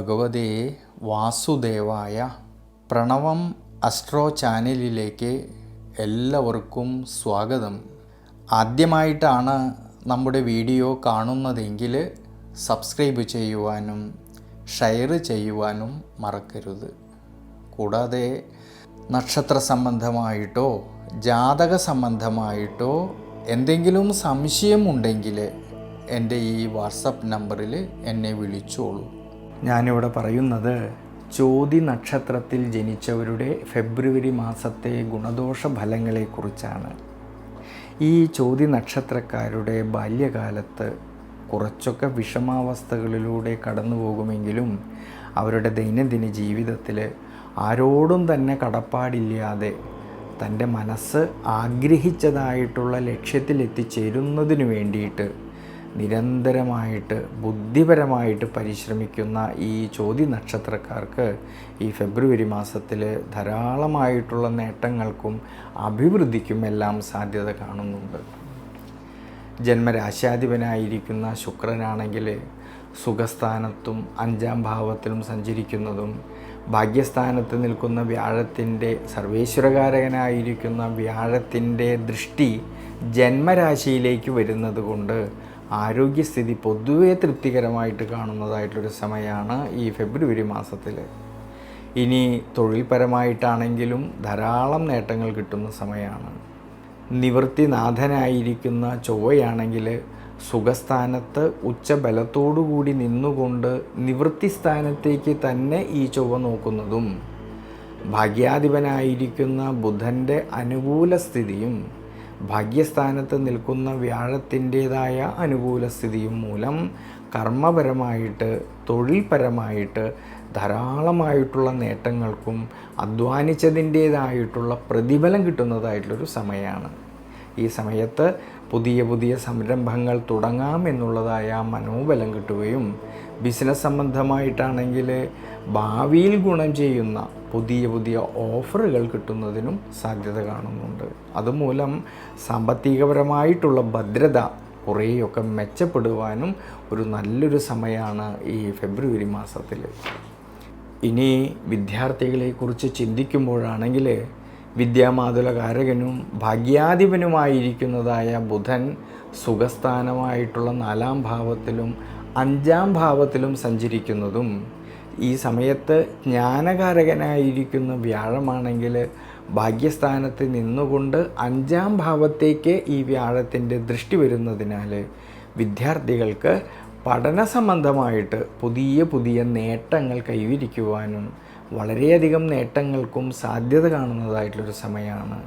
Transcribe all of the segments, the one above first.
ഭഗവതേ വാസുദേവായ. പ്രണവം അസ്ട്രോ ചാനലിലേക്ക് എല്ലാവർക്കും സ്വാഗതം. ആദ്യമായിട്ടാണ് നമ്മുടെ വീഡിയോ കാണുന്നതെങ്കിൽ സബ്സ്ക്രൈബ് ചെയ്യുവാനും ഷെയർ ചെയ്യുവാനും മറക്കരുത്. കൂടാതെ നക്ഷത്ര സംബന്ധമായിട്ടോ ജാതക സംബന്ധമായിട്ടോ എന്തെങ്കിലും സംശയമുണ്ടെങ്കിൽ എൻ്റെ ഈ വാട്സപ്പ് നമ്പറിൽ എന്നെ വിളിച്ചോളൂ. ഞാനിവിടെ പറയുന്നത് ചോതി നക്ഷത്രത്തിൽ ജനിച്ചവരുടെ ഫെബ്രുവരി മാസത്തെ ഗുണദോഷ ഫലങ്ങളെക്കുറിച്ചാണ്. ഈ ചോതി നക്ഷത്രക്കാരുടെ ബാല്യകാലത്ത് കുറച്ചൊക്കെ വിഷമാവസ്ഥകളിലൂടെ കടന്നു പോകുമെങ്കിലും അവരുടെ ദൈനംദിന ജീവിതത്തിൽ ആരോടും തന്നെ കടപ്പാടില്ലാതെ തൻ്റെ മനസ്സ് ആഗ്രഹിച്ചതായിട്ടുള്ള ലക്ഷ്യത്തിലെത്തിച്ചേരുന്നതിനു വേണ്ടിയിട്ട് നിരന്തരമായിട്ട് ബുദ്ധിപരമായിട്ട് പരിശ്രമിക്കുന്ന ഈ ചോതി നക്ഷത്രക്കാർക്ക് ഈ ഫെബ്രുവരി മാസത്തിൽ ധാരാളമായിട്ടുള്ള നേട്ടങ്ങൾക്കും അഭിവൃദ്ധിക്കും എല്ലാം സാധ്യത കാണുന്നുണ്ട്. ജന്മരാശ്യാധിപനായിരിക്കുന്ന ശുക്രനാണെങ്കിൽ സുഖസ്ഥാനത്തും 5-ാം ഭാവത്തിലും സഞ്ചരിക്കുന്നതും ഭാഗ്യസ്ഥാനത്ത് നിൽക്കുന്ന വ്യാഴത്തിൻ്റെ സർവേശ്വരകാരകനായിരിക്കുന്ന വ്യാഴത്തിൻ്റെ ദൃഷ്ടി ജന്മരാശിയിലേക്ക് വരുന്നത് കൊണ്ട് ആരോഗ്യസ്ഥിതി പൊതുവെ തൃപ്തികരമായിട്ട് കാണുന്നതായിട്ടൊരു സമയമാണ് ഈ ഫെബ്രുവരി മാസത്തിൽ. ഇനി തൊഴിൽപരമായിട്ടാണെങ്കിലും ധാരാളം നേട്ടങ്ങൾ കിട്ടുന്ന സമയമാണ്. നിവൃത്തിനാഥനായിരിക്കുന്ന ചൊവ്വയാണെങ്കിൽ സുഖസ്ഥാനത്ത് ഉച്ചബലത്തോടുകൂടി നിന്നുകൊണ്ട് നിവൃത്തി സ്ഥാനത്തേക്ക് തന്നെ ഈ ചൊവ്വ നോക്കുന്നതും ഭാഗ്യാധിപനായിരിക്കുന്ന ബുധൻ്റെ അനുകൂല സ്ഥിതിയും ഭാഗ്യസ്ഥാനത്ത് നിൽക്കുന്ന വ്യാഴത്തിൻ്റേതായ അനുകൂല സ്ഥിതിയും മൂലം കർമ്മപരമായിട്ട് തൊഴിൽപരമായിട്ട് ധാരാളമായിട്ടുള്ള നേട്ടങ്ങൾക്കും അധ്വാനിച്ചതിൻ്റേതായിട്ടുള്ള പ്രതിഫലം കിട്ടുന്നതായിട്ടുള്ളൊരു സമയമാണ്. ഈ സമയത്ത് പുതിയ പുതിയ സംരംഭങ്ങൾ തുടങ്ങാമെന്നുള്ളതായ മനോബലം കിട്ടുകയും ബിസിനസ് സംബന്ധമായിട്ടാണെങ്കിൽ ഭാവിയിൽ ഗുണം ചെയ്യുന്ന പുതിയ പുതിയ ഓഫറുകൾ കിട്ടുന്നതിനും സാധ്യത കാണുന്നുണ്ട്. അതുമൂലം സാമ്പത്തികപരമായിട്ടുള്ള ഭദ്രത കുറേയൊക്കെ മെച്ചപ്പെടുവാനും ഒരു നല്ലൊരു സമയമാണ് ഈ ഫെബ്രുവരി മാസത്തിൽ. ഇനി വിദ്യാർത്ഥികളെക്കുറിച്ച് ചിന്തിക്കുമ്പോഴാണെങ്കിൽ വിദ്യാമാതുലകാരകനും ഭാഗ്യാധിപനുമായിരിക്കുന്നതായ ബുധൻ സുഖസ്ഥാനമായിട്ടുള്ള 4-ാം ഭാവത്തിലും 5-ാം ഭാവത്തിലും സഞ്ചരിക്കുന്നതും ഈ സമയത്ത് ജ്ഞാനകാരകനായിരിക്കുന്ന വ്യാഴമാണെങ്കിൽ ഭാഗ്യസ്ഥാനത്ത് നിന്നുകൊണ്ട് 5-ാം ഭാവത്തേക്ക് ഈ വ്യാഴത്തിൻ്റെ ദൃഷ്ടി വരുന്നതിനാൽ വിദ്യാർത്ഥികൾക്ക് പഠന സംബന്ധമായിട്ട് പുതിയ പുതിയ നേട്ടങ്ങൾ കൈവരിക്കുവാനും വളരെയധികം നേട്ടങ്ങൾക്കും സാധ്യത കാണുന്നതായിട്ടുള്ളൊരു സമയമാണ്.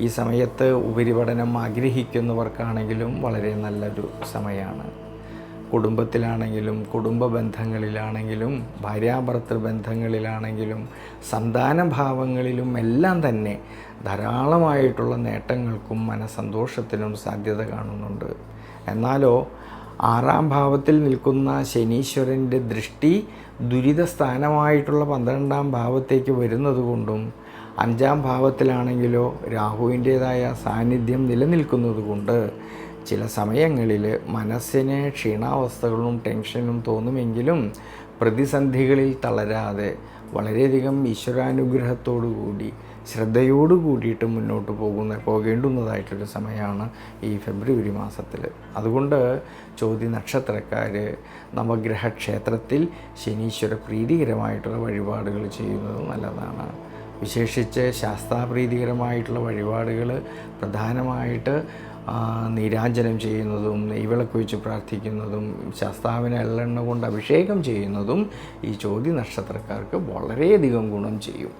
ഈ സമയത്ത് ഉപരിപഠനം ആഗ്രഹിക്കുന്നവർക്കാണെങ്കിലും വളരെ നല്ലൊരു സമയമാണ്. കുടുംബത്തിലാണെങ്കിലും കുടുംബ ബന്ധങ്ങളിലാണെങ്കിലും ഭാര്യാഭർത്തൃ ബന്ധങ്ങളിലാണെങ്കിലും സന്താനഭാവങ്ങളിലും എല്ലാം തന്നെ ധാരാളമായിട്ടുള്ള നേട്ടങ്ങൾക്കും മനസ്സന്തോഷത്തിനും സാധ്യത കാണുന്നുണ്ട്. എന്നാലോ 6-ാം ഭാവത്തിൽ നിൽക്കുന്ന ശനീശ്വരൻ്റെ ദൃഷ്ടി ദുരിതസ്ഥാനമായിട്ടുള്ള 12-ാം ഭാവത്തേക്ക് വരുന്നത് കൊണ്ടും 5-ാം ഭാവത്തിലാണെങ്കിലോ രാഹുവിൻ്റേതായ സാന്നിധ്യം നിലനിൽക്കുന്നത് കൊണ്ട് ചില സമയങ്ങളിൽ മനസ്സിന് ക്ഷീണാവസ്ഥകളും ടെൻഷനും തോന്നുമെങ്കിലും പ്രതിസന്ധികളിൽ തളരാതെ വളരെയധികം ഈശ്വരാനുഗ്രഹത്തോടുകൂടി ശ്രദ്ധയോടു കൂടിയിട്ട് മുന്നോട്ട് പോകേണ്ടുന്നതായിട്ടൊരു സമയമാണ് ഈ ഫെബ്രുവരി മാസത്തിൽ. അതുകൊണ്ട് ചോതി നക്ഷത്രക്കാർ നവഗ്രഹ ക്ഷേത്രത്തിൽ ശനീശ്വര പ്രീതികരമായിട്ടുള്ള വഴിപാടുകൾ ചെയ്യുന്നത് നല്ലതാണ്. വിശേഷിച്ച് ശാസ്താപ്രീതികരമായിട്ടുള്ള വഴിപാടുകൾ പ്രധാനമായിട്ട് നീരാഞ്ജനം ചെയ്യുന്നതും നെയ്വിളക്ക് വെച്ച് പ്രാർത്ഥിക്കുന്നതും ശാസ്താവിനെ എള്ളെണ്ണ കൊണ്ട് അഭിഷേകം ചെയ്യുന്നതും ഈ ചോതി നക്ഷത്രക്കാർക്ക് വളരെയധികം ഗുണം ചെയ്യും.